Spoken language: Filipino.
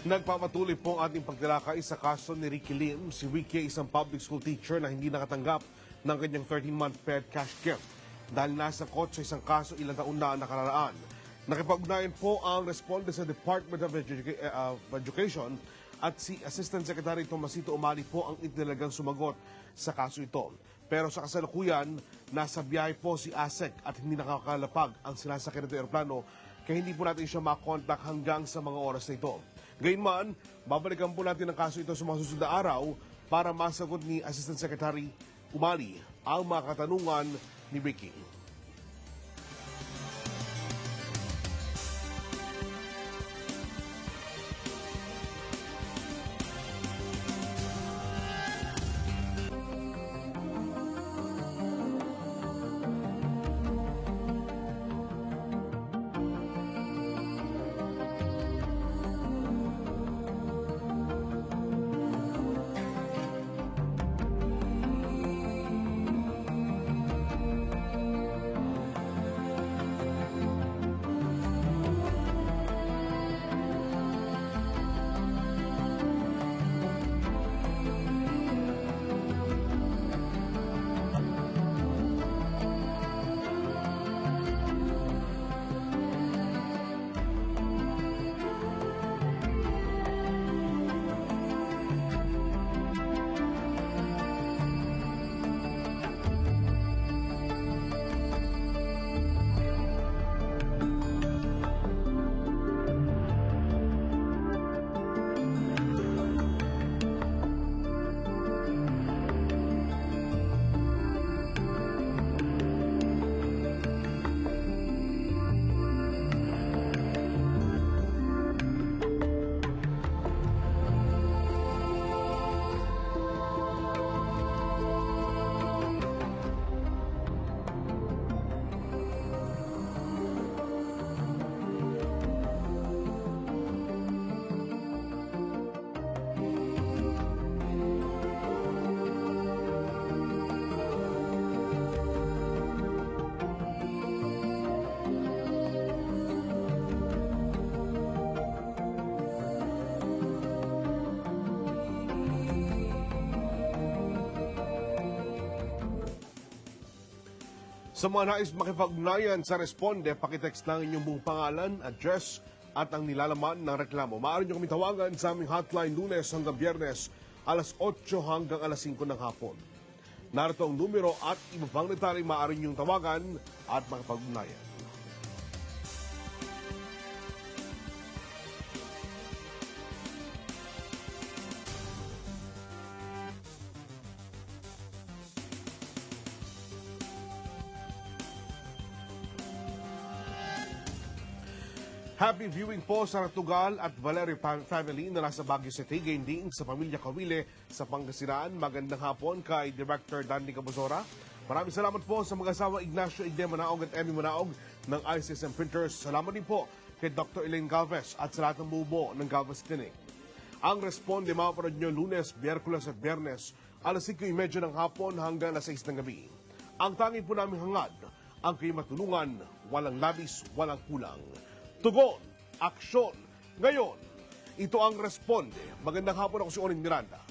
Nagpapatuloy po ang ating pagtalakay sa kaso ni Ricky Lim. Si Ricky ay isang public school teacher na hindi nakatanggap ng kanyang 13-month paid cash gift dahil nasa kotse isang kaso ilang taon na nakararaan. Nakipag-ugnayan po ang responde sa Department of Education at si Assistant Secretary Tomasito Umali po ang itinalagang sumagot sa kaso ito. Pero sa kasalukuyan, nasa biyahe po si ASEC at hindi nakakalapag ang sinasakyan ng aeroplano kaya hindi po natin siya makontak hanggang sa mga oras na ito. Gayunman, babalikan po natin ang kaso ito sa mga susunod na araw para masagot ni Assistant Secretary Umali ang mga katanungan ni Ricky. Sa mga nais makipag-ugnayan sa Responde, pakitext lang inyong buong pangalan, address at ang nilalaman ng reklamo. Maaari nyo kami tawagan sa aming hotline Lunes hanggang Biyernes, alas 8 hanggang alas 5 ng hapon. Narito ang numero at iba pang detalye maaari nyong tawagan at makipag-ugnayan. Happy viewing po sa Ratugal at Valerio family na nasa Baguio City, gayon din sa pamilya Kawile sa Pangasinan. Magandang hapon kay Director Danny Cabozora. Maraming salamat po sa mag-asawa Ignacio Igde Manaog at Emmy Manaog ng ICSM Printers. Salamat din po kay Dr. Elaine Galvez at sa lahat ng bubo ng Galvez Clinic. Ang Responde mapapanood nyo Lunes, Biyerkules at Biyernes, alas 5:30 ng hapon hanggang alas 6 ng gabi. Ang tanging po namin hangad, ang kayo matulungan, walang labis, walang kulang. Tugon, aksyon, ngayon. Ito ang Responde. Magandang hapon, ako si Orin Miranda.